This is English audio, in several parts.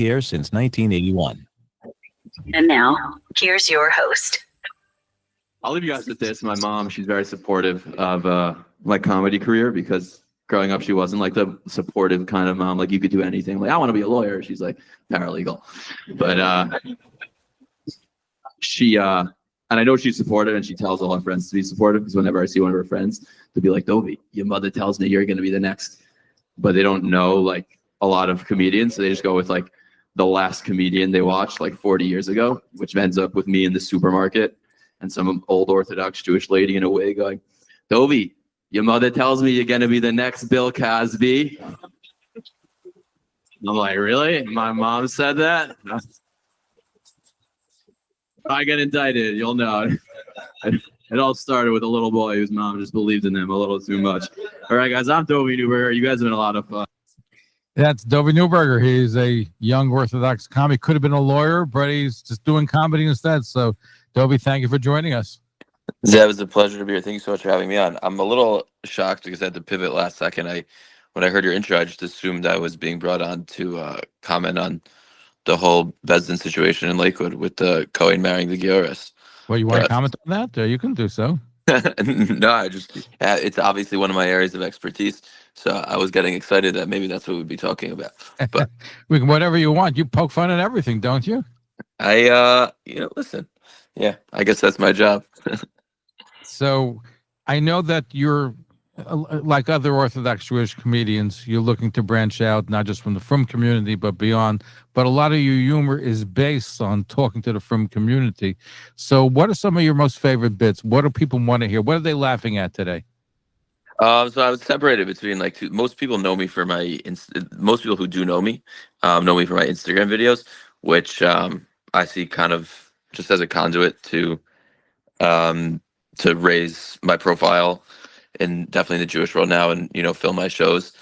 Here since 1981. And now, here's your host. I'll leave you guys with this. My mom, she's very supportive of my comedy career because growing up, she wasn't like the supportive kind of mom. Like you could do anything. Like I want to be a lawyer. She's like paralegal, but she and I know she's supportive, and she tells all her friends to be supportive because whenever I see one of her friends, they'll be like, "Dovie, your mother tells me you're going to be the next," but they don't know like a lot of comedians, so they just go with like the last comedian they watched like 40 years ago, which ends up with me in the supermarket and some old Orthodox Jewish lady in a wig going, "Dovie, your mother tells me you're going to be the next Bill Cosby." I'm like, really? My mom said that? If I get indicted, you'll know. It all started with a little boy whose mom just believed in him a little too much. All right, guys, I'm Dovie Neuberger. You guys have been a lot of fun. That's Dovie Neuberger. He's a young Orthodox comic. Could have been a lawyer, but he's just doing comedy instead. So, Dovie, thank you for joining us. Yeah, it was a pleasure to be here. Thank you so much for having me on. I'm a little shocked because I had to pivot last second. When I heard your intro, I just assumed I was being brought on to comment on the whole Besden situation in Lakewood with the Cohen marrying the Gioris. Well, you want to comment on that? You can do so. No, it's obviously one of my areas of expertise. So I was getting excited that maybe that's what we'd be talking about. But we can, whatever you want. You poke fun at everything, don't you? Listen. Yeah, I guess that's my job. So I know that you're like other Orthodox Jewish comedians, you're looking to branch out, not just from the Frum community, but beyond. But a lot of your humor is based on talking to the Frum community. So what are some of your most favorite bits? What do people want to hear? What are they laughing at today? So I was separated between like two. Most people know me for most people who do know me for my Instagram videos, which I see kind of just as a conduit to raise my profile and definitely in the Jewish world now, and film my shows,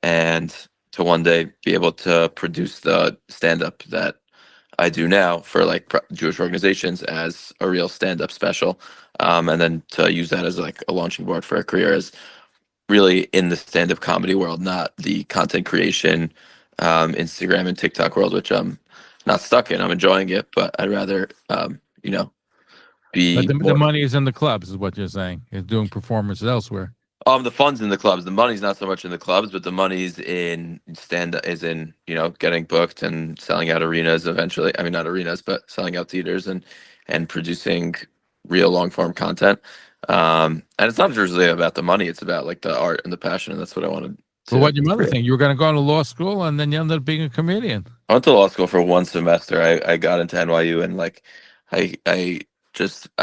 and to one day be able to produce the stand-up that I do now for like Jewish organizations as a real stand-up special, and then to use that as like a launching board for a career as really in the stand-up comedy world, not the content creation, Instagram and TikTok world, which I'm not stuck in. I'm enjoying it, but I'd rather, be. But the money is in the clubs, is what you're saying. You're doing performances elsewhere. The funds in the clubs. The money's not so much in the clubs, but the money's in getting booked and selling out arenas eventually. I mean, not arenas, but selling out theaters and producing real long form content. And it's not just really about the money. It's about like the art and the passion. And that's what I wanted to. Well, what your mother think? You were going to go to law school and then you ended up being a comedian. I went to law school for one semester. I got into NYU and like, I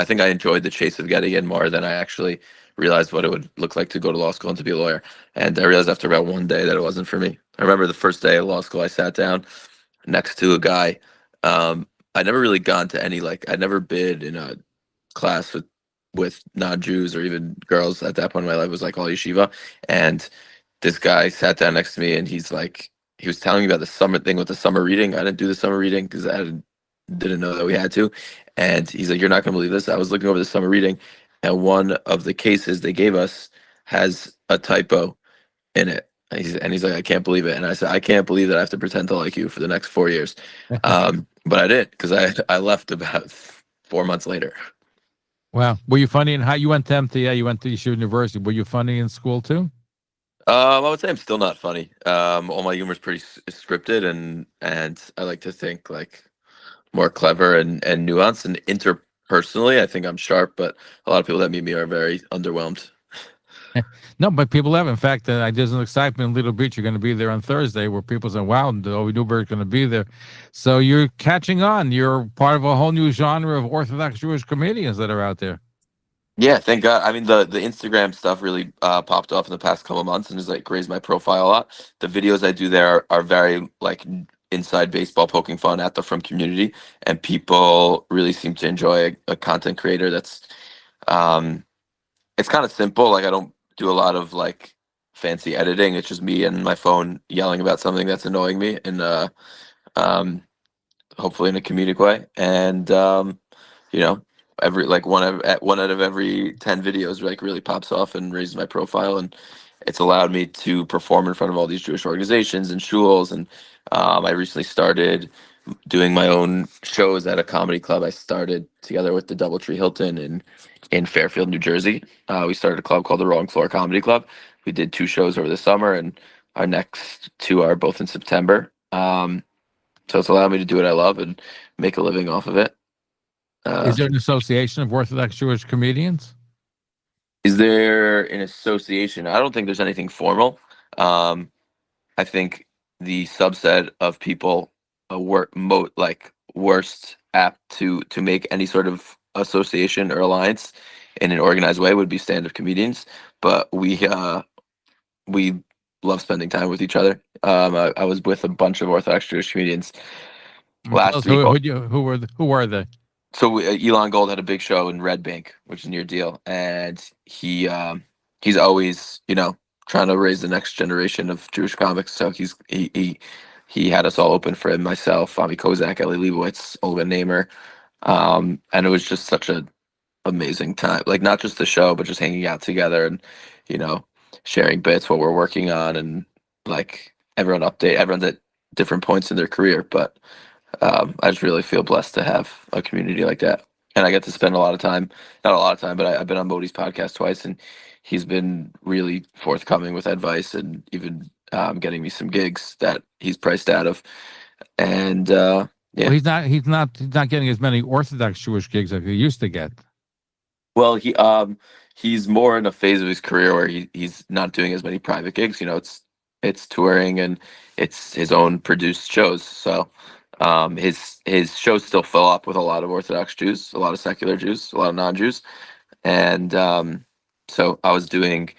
think I enjoyed the chase of getting in more than I actually realized what it would look like to go to law school and to be a lawyer. And I realized after about one day that it wasn't for me. I remember the first day of law school, I sat down next to a guy. I'd never really gone to any, like, I'd never been in a class with non-Jews or even girls at that point in my life. It was like all yeshiva. And this guy sat down next to me and he was telling me about the summer thing with the summer reading. I didn't do the summer reading because I didn't know that we had to. And he's like, "You're not going to believe this. I was looking over the summer reading, and one of the cases they gave us has a typo in it." And he's like, "I can't believe it." And I said, "I can't believe that I have to pretend to like you for the next 4 years." But I did, because I left about 4 months later. Wow. Were you funny in how you went to MTA? You went to Yeshiva University. Were you funny in school too? I would say I'm still not funny. All my humor is pretty scripted, and I like to think like more clever and nuanced, and interpersonally I think I'm sharp, but a lot of people that meet me are very underwhelmed. No, but people have. In fact, there's an excitement in Little Beach. You're going to be there on Thursday where people say, "Wow, Dovie Neuberger is going to be there." So you're catching on. You're part of a whole new genre of Orthodox Jewish comedians that are out there. Yeah, thank God. I mean, the Instagram stuff really popped off in the past couple of months and has like raised my profile a lot. The videos I do there are very like inside baseball, poking fun at the Frum community, and people really seem to enjoy a content creator that's it's kind of simple. Like I don't do a lot of like fancy editing. It's just me and my phone yelling about something that's annoying me, and hopefully in a comedic way. And every like one out of every 10 videos like really pops off and raises my profile, and it's allowed me to perform in front of all these Jewish organizations and shuls and I recently started doing my own shows at a comedy club. I started together with the DoubleTree Hilton in Fairfield, New Jersey. We started a club called the Wrong Floor Comedy Club. We did 2 shows over the summer, and our next 2 are both in September. So it's allowed me to do what I love and make a living off of it. Is there an association of Orthodox Jewish comedians? Is there an association? I don't think there's anything formal. I think the subset of people worst apt to make any sort of association or alliance in an organized way would be stand-up comedians. But we love spending time with each other. I was with a bunch of Orthodox Jewish comedians last week. Who are they? So Elon Gold had a big show in Red Bank, which is near Deal, and he's always trying to raise the next generation of Jewish comics. So he had us all open for him, myself, Avi Kozak, Eli Leibowitz, Olga Namer, and it was just such an amazing time. Like not just the show, but just hanging out together and sharing bits, what we're working on, and like everyone's at different points in their career, but I just really feel blessed to have a community like that. And I get to spend not a lot of time, but I've been on Modi's podcast twice, and he's been really forthcoming with advice and even getting me some gigs that he's priced out of. And yeah, well, he's not getting as many Orthodox Jewish gigs as he used to get. Well, he's more in a phase of his career where he's not doing as many private gigs. It's touring and it's his own produced shows. So his shows still fill up with a lot of Orthodox Jews, a lot of secular Jews, a lot of non-Jews. And so I was doing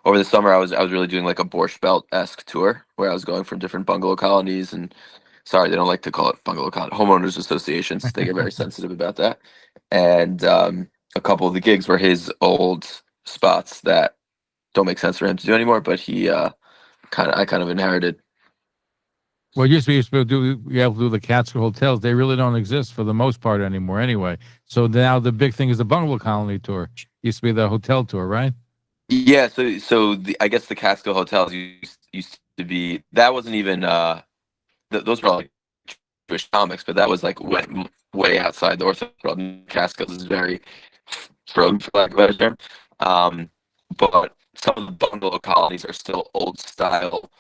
over the summer, I was really doing like a Borscht Belt-esque tour where I was going from different bungalow colonies. And sorry, they don't like to call it bungalow colony, homeowners associations. They get very sensitive about that. And a couple of the gigs were his old spots that don't make sense for him to do anymore, but I kind of inherited. Well, you used to be able to do the Catskill hotels. They really don't exist for the most part anymore anyway. So now the big thing is the bungalow colony tour. Used to be the hotel tour, right? Yeah, so I guess the Catskill hotels used to be, that wasn't even those were like Jewish comics, but that was like way outside the Orthodox world. Catskills is very frozen, for lack of a better term. But some of the bungalow colonies are still old style.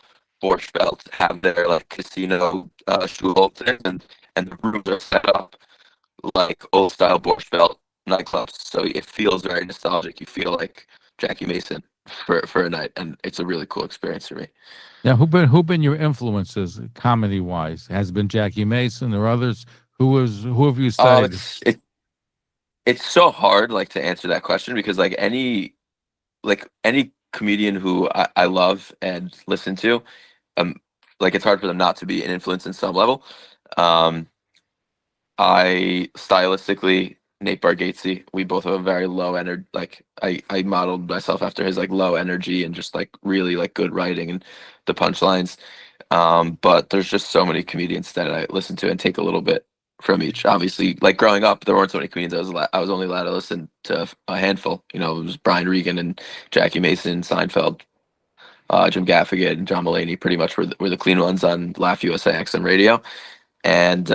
Borscht Belt have their like casino shul things, and the rooms are set up like old style Borscht Belt nightclubs. So it feels very nostalgic. You feel like Jackie Mason for a night, and it's a really cool experience for me. Now, who been your influences comedy wise? Has it been Jackie Mason or others? Who have you studied? It's so hard like to answer that question because like any comedian who I love and listen to, like it's hard for them not to be an influence in some level. I stylistically, Nate Bargatze, we both have a very low energy. Like I modeled myself after his like low energy and just like really like good writing and the punchlines. But there's just so many comedians that I listen to and take a little bit from each. Obviously, like growing up, there weren't so many comedians. I was only allowed to listen to a handful. It was Brian Regan and Jackie Mason, Seinfeld, Jim Gaffigan, and John Mulaney. Pretty much were the clean ones on Laugh USA XM radio. And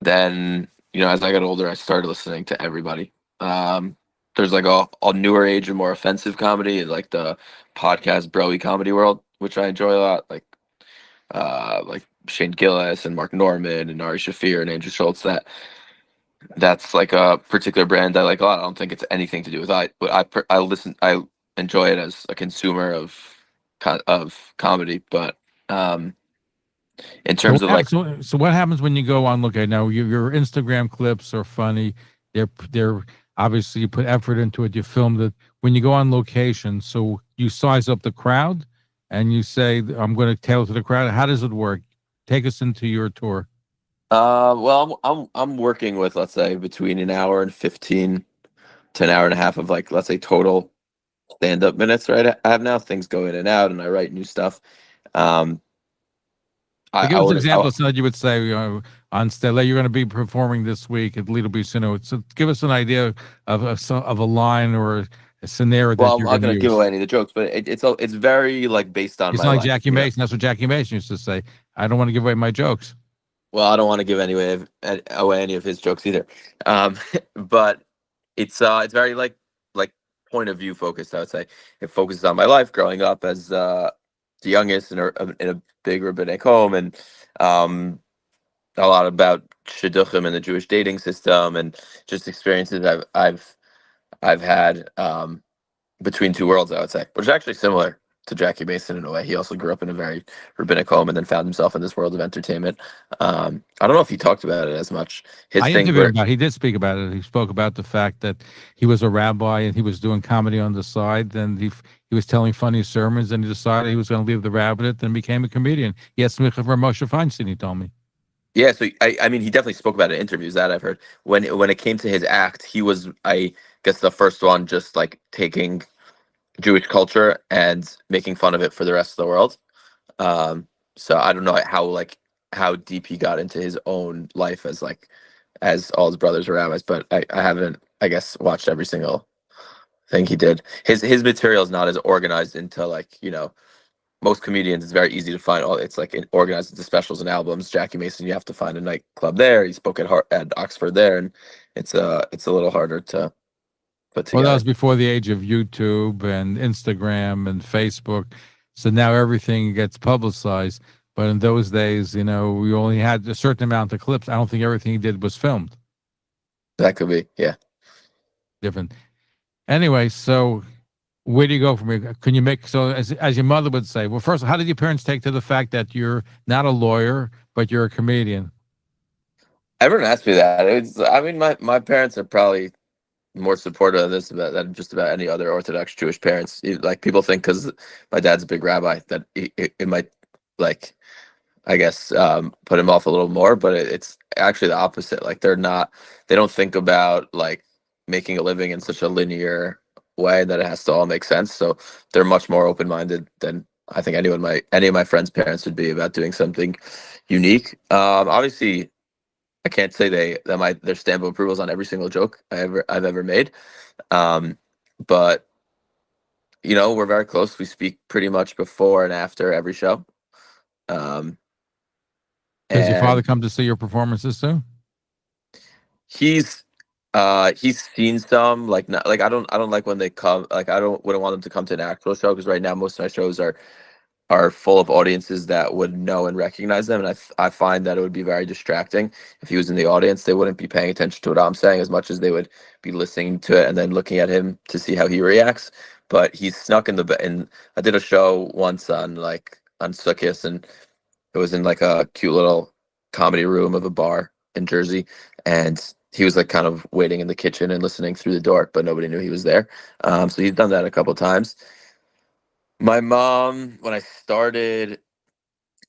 then as I got older, I started listening to everybody. There's like a newer age and more offensive comedy, like the podcast Broy comedy world, which I enjoy a lot. Like Shane Gillis and Mark Norman and Ari Shaffir and Andrew Schultz. That's like a particular brand I like a lot. I don't think it's anything to do with but I enjoy it as a consumer of comedy. But in terms of like, so what happens when you go on? Look, now your Instagram clips are funny. They're obviously you put effort into it. You filmed it. When you go on location, so you size up the crowd, and you say, "I'm going to tailor to the crowd." How does it work? Take us into your tour. Well, I'm working with, let's say, between an hour and 15 to an hour and a half of like, let's say, total stand-up minutes. Right, I have now things go in and out, and I write new stuff. Give us examples that you would say on Stella, you're going to be performing this week at Little Beach. So give us an idea of a line or scenario Well, that I'm you're not going to gonna give use. away any of the jokes, but it's very like based on It's my not like life. Jackie You know? Mason. That's what Jackie Mason used to say. I don't want to give away my jokes. Well, I don't want to give away any of his jokes either. Um, but it's very like point of view focused. I would say it focuses on my life growing up as the youngest in a big rabbinic home, and um, a lot about shidduchim and the Jewish dating system, and just experiences I've had between two worlds. I would say, which is actually similar to Jackie Mason in a way. He also grew up in a very rabbinic home and then found himself in this world of entertainment. I don't know if he talked about it as much. His I thing interviewed him where about. He did speak about it. He spoke about the fact that he was a rabbi and he was doing comedy on the side. And he was telling funny sermons, and he decided he was going to leave the rabbinate and became a comedian. He had smicha for Moshe Feinstein. He told me. Yeah, so I mean, he definitely spoke about it in interviews that I've heard. When it came to his act, he was, I guess, the first one just like taking Jewish culture and making fun of it for the rest of the world. Um, so I don't know how deep he got into his own life as all his brothers were rabbis, but I haven't, I guess, watched every single thing he did. His material is not as organized into most comedians. It's very easy to find. All it's like organized into specials and albums. Jackie Mason, you have to find a nightclub there. He spoke at Oxford there, and it's a little harder to put Well, that together. was before the age of YouTube and Instagram and Facebook. So now everything gets publicized. But in those days, we only had a certain amount of clips. I don't think everything he did was filmed. That could be, yeah. Different. Anyway, so where do you go from here? Can you make, so as your mother would say, well, first, how did your parents take to the fact that you're not a lawyer, but you're a comedian? Everyone asked me that. I mean, my parents are probably more supportive of this than just about any other Orthodox Jewish parents. Like people think because my dad's a big rabbi that it might like I guess put him off a little more, but it's actually the opposite. Like they don't think about like making a living in such a linear way that it has to all make sense. So they're much more open minded than I think any of my friends' parents would be about doing something unique. Obviously, I can't say their stamp of approval is on every single joke I've ever made. Um, but we're very close. We speak pretty much before and after every show. Um, Does your father and come to see your performances too? he's seen some like not like I don't like when they come like wouldn't want them to come to an actual show because right now most of my shows are full of audiences that would know and recognize them, and I find that it would be very distracting if he was in the audience. They wouldn't be paying attention to what I'm saying as much as they would be listening to it and then looking at him to see how he reacts. But he's snuck in and I did a show once on Sukkot, and it was in like a cute little comedy room of a bar in Jersey, and he was like kind of waiting in the kitchen and listening through the door, but nobody knew he was there. So he's done that a couple times. My mom, when I started,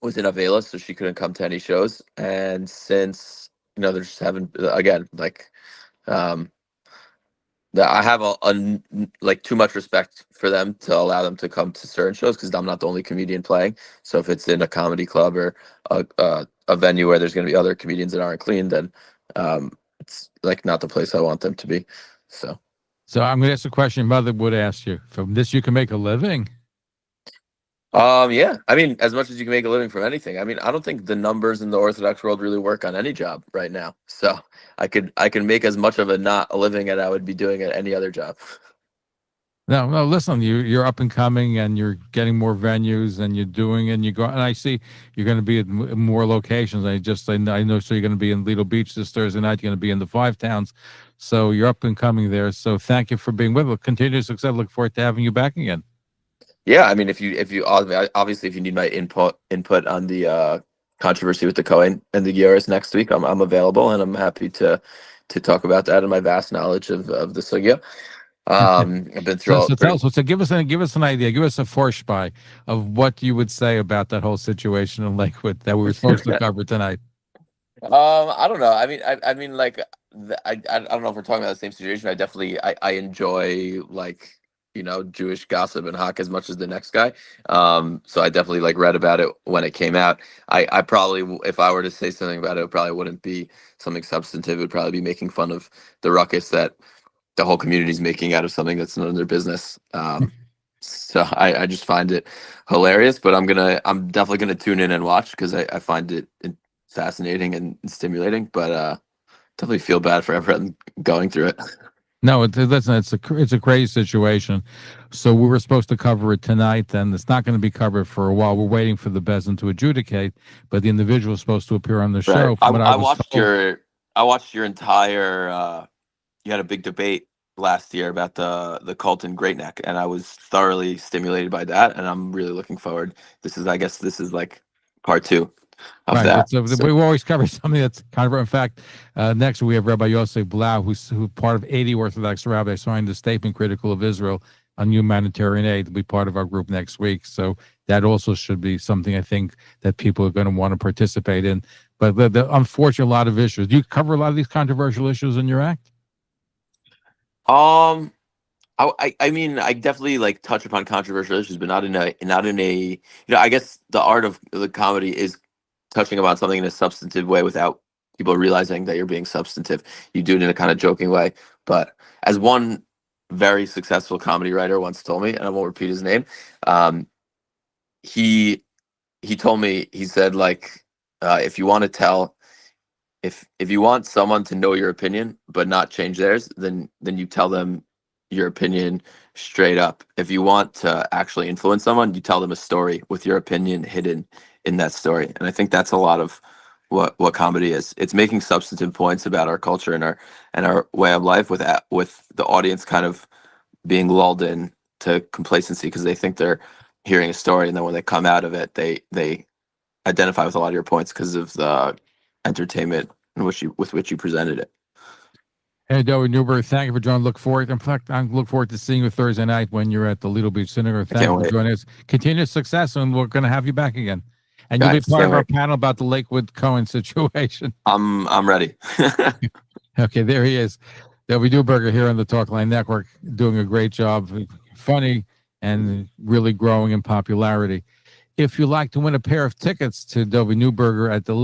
was in Avila, so she couldn't come to any shows. And since they just haven't again um, that I have like too much respect for them to allow them to come to certain shows because I'm not the only comedian playing. So if it's in a comedy club or a venue where there's going to be other comedians that aren't clean, then it's like not the place I want them to be. So I'm going to ask a question your mother would ask you. From this, you can make a living? yeah, I mean, as much as you can make a living from anything. I mean, I don't think the numbers in the Orthodox world really work on any job right now. So I can make as much of not a living as I would be doing at any other job. No, no. Listen, you're up and coming, and you're getting more venues, and you're doing, and you go. And I see you're going to be at more locations. I know. So you're going to be in Lido Beach this Thursday night. You're going to be in the Five Towns. So you're up and coming there. So thank you for being with us. Continued success. Look forward to having you back again. Yeah, I mean, if you obviously if you need my input on the controversy with the Cohen and the Gioris next week, I'm available and I'm happy to talk about that and my vast knowledge of the sugya. I've been through So tell us. So give us an idea. Give us a forespy of what you would say about that whole situation in Lakewood that we were supposed to cover tonight. I don't know. I mean, I mean, like, I don't know if we're talking about the same situation. I definitely I enjoy Jewish gossip and hawk as much as the next guy. So I definitely read about it when it came out. I probably, if I were to say something about it, it probably wouldn't be something substantive. It would probably be making fun of the ruckus that the whole community's making out of something that's none of their business. So I just find it hilarious, but I'm definitely gonna tune in and watch because I find it fascinating and stimulating, but definitely feel bad for everyone going through it. No, listen, it's a crazy situation. So we were supposed to cover it tonight, and it's not going to be covered for a while. We're waiting for the Bezdin to adjudicate, but the individual is supposed to appear on the show. Right. From what I was watched told. I watched your entire. You had a big debate last year about the cult in Great Neck, and I was thoroughly stimulated by that, and I'm really looking forward. I guess this is like part 2 of Right, that. we always cover something that's kind of. In fact, next we have Rabbi Yosef Blau, who's part of 80 Orthodox rabbis, signed a statement critical of Israel on humanitarian aid. To be part of our group next week, so that also should be something I think that people are going to want to participate in. But the unfortunate lot of issues. Do you cover a lot of these controversial issues in your act? I mean, I definitely like touch upon controversial issues, but not in a I guess the art of the comedy is touching about something in a substantive way without people realizing that you're being substantive. You do it in a kind of joking way. But as one very successful comedy writer once told me, and I won't repeat his name, he told me, he said, like, if you want to tell, if you want someone to know your opinion but not change theirs, then you tell them your opinion straight up. If you want to actually influence someone, you tell them a story with your opinion hidden in that story. And I think that's a lot of what comedy is. It's making substantive points about our culture and our way of life with the audience kind of being lulled in to complacency because they think they're hearing a story, and then when they come out of it, they identify with a lot of your points because of the entertainment with which you presented it. Hey, Neuberger, thank you for joining. Look forward. In fact, I look forward to seeing you Thursday night when you're at the Lido Beach Synagogue. Thank you for joining us. Continued success, and we're going to have you back again. And you'll be part of our panel about the Lakewood Cohen situation. I'm ready. Okay, there he is. Dovie Neuberger here on the Talk Line Network, doing a great job, funny and really growing in popularity. If you'd like to win a pair of tickets to Dovie Neuberger at the